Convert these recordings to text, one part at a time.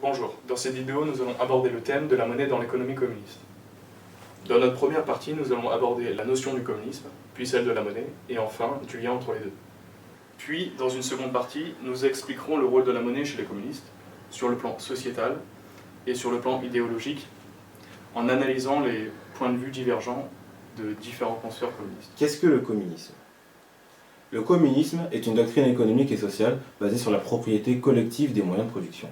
Bonjour, dans cette vidéo nous allons aborder le thème de la monnaie dans l'économie communiste. Dans notre première partie, nous allons aborder la notion du communisme, puis celle de la monnaie, et enfin du lien entre les deux. Puis, dans une seconde partie, nous expliquerons le rôle de la monnaie chez les communistes, sur le plan sociétal et sur le plan idéologique, en analysant les points de vue divergents de différents penseurs communistes. Qu'est-ce que le communisme ? Le communisme est une doctrine économique et sociale basée sur la propriété collective des moyens de production.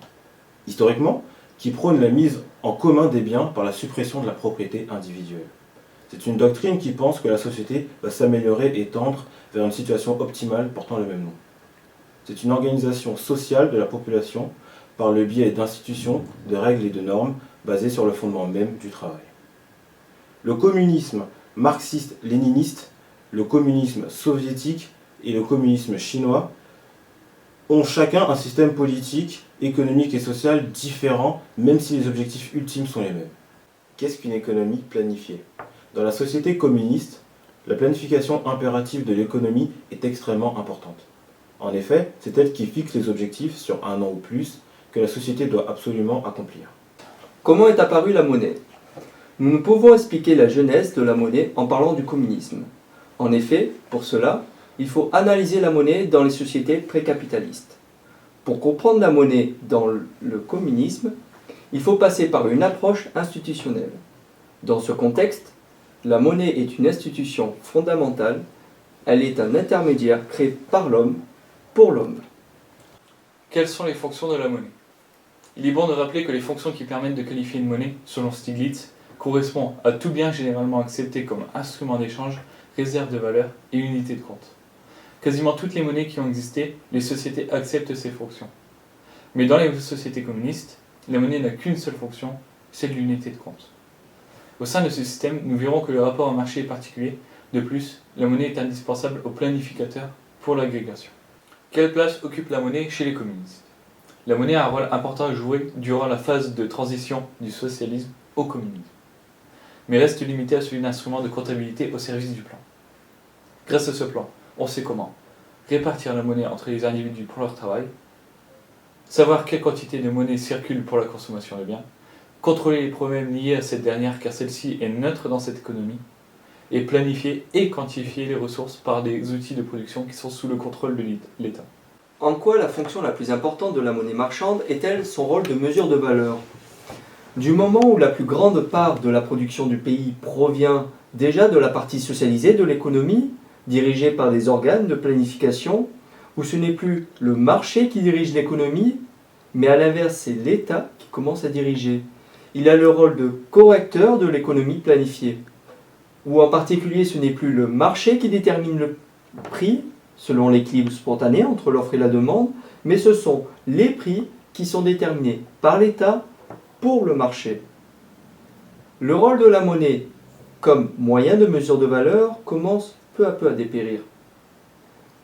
Historiquement, qui prône la mise en commun des biens par la suppression de la propriété individuelle. C'est une doctrine qui pense que la société va s'améliorer et tendre vers une situation optimale portant le même nom. C'est une organisation sociale de la population par le biais d'institutions, de règles et de normes basées sur le fondement même du travail. Le communisme marxiste-léniniste, le communisme soviétique et le communisme chinois ont chacun un système politique, économique et social différent, même si les objectifs ultimes sont les mêmes. Qu'est-ce qu'une économie planifiée ? Dans la société communiste, la planification impérative de l'économie est extrêmement importante. En effet, c'est elle qui fixe les objectifs sur un an ou plus que la société doit absolument accomplir. Comment est apparue la monnaie ? Nous ne pouvons expliquer la genèse de la monnaie en parlant du communisme. En effet, pour cela, il faut analyser la monnaie dans les sociétés précapitalistes. Pour comprendre la monnaie dans le communisme, il faut passer par une approche institutionnelle. Dans ce contexte, la monnaie est une institution fondamentale, elle est un intermédiaire créé par l'homme, pour l'homme. Quelles sont les fonctions de la monnaie ? Il est bon de rappeler que les fonctions qui permettent de qualifier une monnaie, selon Stiglitz, correspondent à tout bien généralement accepté comme instrument d'échange, réserve de valeur et unité de compte. Quasiment toutes les monnaies qui ont existé, les sociétés acceptent ces fonctions. Mais dans les sociétés communistes, la monnaie n'a qu'une seule fonction, celle de l'unité de compte. Au sein de ce système, nous verrons que le rapport au marché est particulier. De plus, la monnaie est indispensable au planificateur pour l'agrégation. Quelle place occupe la monnaie chez les communistes ? La monnaie a un rôle important à jouer durant la phase de transition du socialisme au communisme, mais reste limitée à celui d'instruments de comptabilité au service du plan. Grâce à ce plan, on sait comment répartir la monnaie entre les individus pour leur travail, savoir quelle quantité de monnaie circule pour la consommation de biens, contrôler les problèmes liés à cette dernière car celle-ci est neutre dans cette économie, et planifier et quantifier les ressources par des outils de production qui sont sous le contrôle de l'État. En quoi la fonction la plus importante de la monnaie marchande est-elle son rôle de mesure de valeur ? Du moment où la plus grande part de la production du pays provient déjà de la partie socialisée de l'économie, dirigée par des organes de planification, où ce n'est plus le marché qui dirige l'économie, mais à l'inverse c'est l'État qui commence à diriger. Il a le rôle de correcteur de l'économie planifiée. Ou en particulier ce n'est plus le marché qui détermine le prix, selon l'équilibre spontané entre l'offre et la demande, mais ce sont les prix qui sont déterminés par l'État pour le marché. Le rôle de la monnaie comme moyen de mesure de valeur commence peu à peu à dépérir.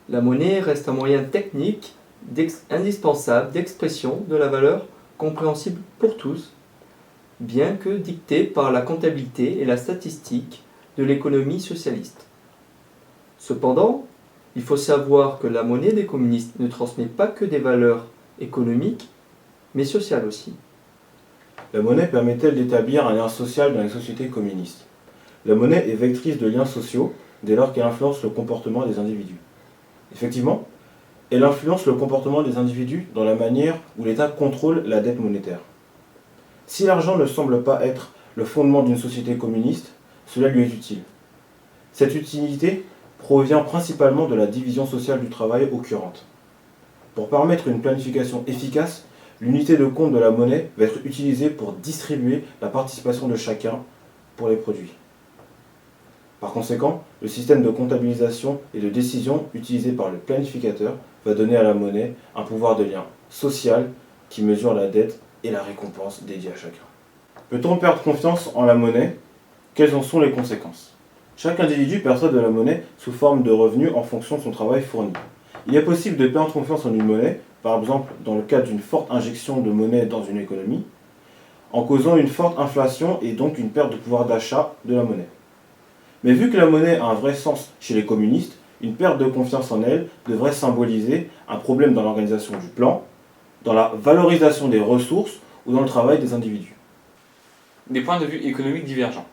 La monnaie reste un moyen technique indispensable d'expression de la valeur compréhensible pour tous, bien que dictée par la comptabilité et la statistique de l'économie socialiste. Cependant, il faut savoir que la monnaie des communistes ne transmet pas que des valeurs économiques, mais sociales aussi. La monnaie permet-elle d'établir un lien social dans les sociétés communistes ? La monnaie est vectrice de liens sociaux dès lors qu'elle influence le comportement des individus. Effectivement, elle influence le comportement des individus dans la manière où l'État contrôle la dette monétaire. Si l'argent ne semble pas être le fondement d'une société communiste, cela lui est utile. Cette utilité provient principalement de la division sociale du travail occurrente. Pour permettre une planification efficace, l'unité de compte de la monnaie va être utilisée pour distribuer la participation de chacun pour les produits. Par conséquent, le système de comptabilisation et de décision utilisé par le planificateur va donner à la monnaie un pouvoir de lien social qui mesure la dette et la récompense dédiée à chacun. Peut-on perdre confiance en la monnaie ? Quelles en sont les conséquences ? Chaque individu perçoit de la monnaie sous forme de revenus en fonction de son travail fourni. Il est possible de perdre confiance en une monnaie, par exemple dans le cas d'une forte injection de monnaie dans une économie, en causant une forte inflation et donc une perte de pouvoir d'achat de la monnaie. Mais vu que la monnaie a un vrai sens chez les communistes, une perte de confiance en elle devrait symboliser un problème dans l'organisation du plan, dans la valorisation des ressources ou dans le travail des individus. Des points de vue économiques divergents.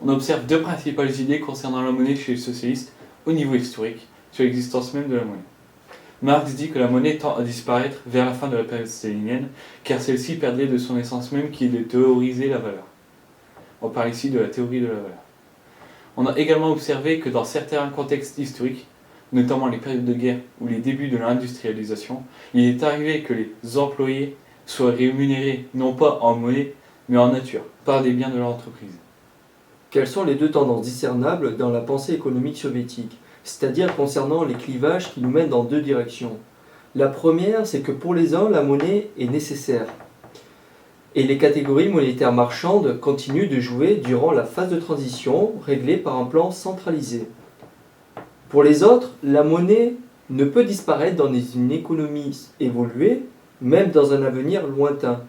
On observe deux principales idées concernant la monnaie chez les socialistes au niveau historique, sur l'existence même de la monnaie. Marx dit que la monnaie tend à disparaître vers la fin de la période stalinienne, car celle-ci perdrait de son essence même qui est de théoriser la valeur. On parle ici de la théorie de la valeur. On a également observé que dans certains contextes historiques, notamment les périodes de guerre ou les débuts de l'industrialisation, il est arrivé que les employés soient rémunérés non pas en monnaie, mais en nature, par des biens de l'entreprise. Quelles sont les deux tendances discernables dans la pensée économique soviétique, c'est-à-dire concernant les clivages qui nous mènent dans deux directions? La première, c'est que pour les uns, la monnaie est nécessaire. Et les catégories monétaires marchandes continuent de jouer durant la phase de transition réglée par un plan centralisé. Pour les autres, la monnaie ne peut disparaître dans une économie évoluée, même dans un avenir lointain.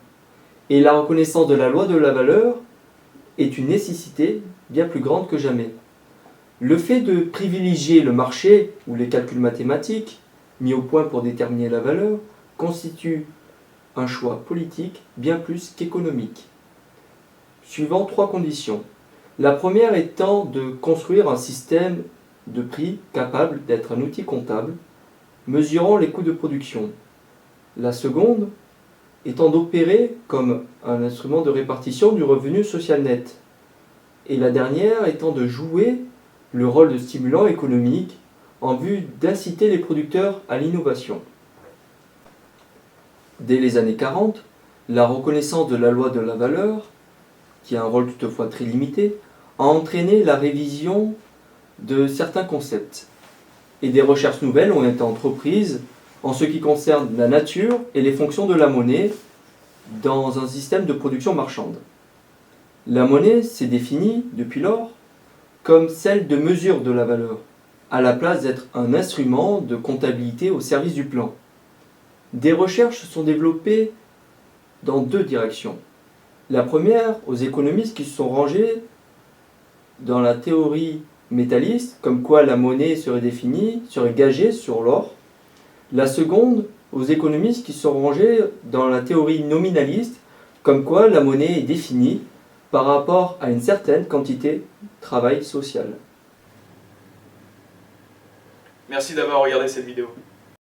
Et la reconnaissance de la loi de la valeur est une nécessité bien plus grande que jamais. Le fait de privilégier le marché ou les calculs mathématiques mis au point pour déterminer la valeur constitue un choix politique bien plus qu'économique. Suivant trois conditions. La première étant de construire un système de prix capable d'être un outil comptable, mesurant les coûts de production. La seconde étant d'opérer comme un instrument de répartition du revenu social net. Et la dernière étant de jouer le rôle de stimulant économique en vue d'inciter les producteurs à l'innovation. Dès les années 40, la reconnaissance de la loi de la valeur, qui a un rôle toutefois très limité, a entraîné la révision de certains concepts. Et des recherches nouvelles ont été entreprises en ce qui concerne la nature et les fonctions de la monnaie dans un système de production marchande. La monnaie s'est définie, depuis lors, comme celle de mesure de la valeur, à la place d'être un instrument de comptabilité au service du plan. Des recherches se sont développées dans deux directions. La première, aux économistes qui se sont rangés dans la théorie métalliste, comme quoi la monnaie serait définie, serait gagée sur l'or. La seconde, aux économistes qui se sont rangés dans la théorie nominaliste, comme quoi la monnaie est définie par rapport à une certaine quantité de travail social. Merci d'avoir regardé cette vidéo.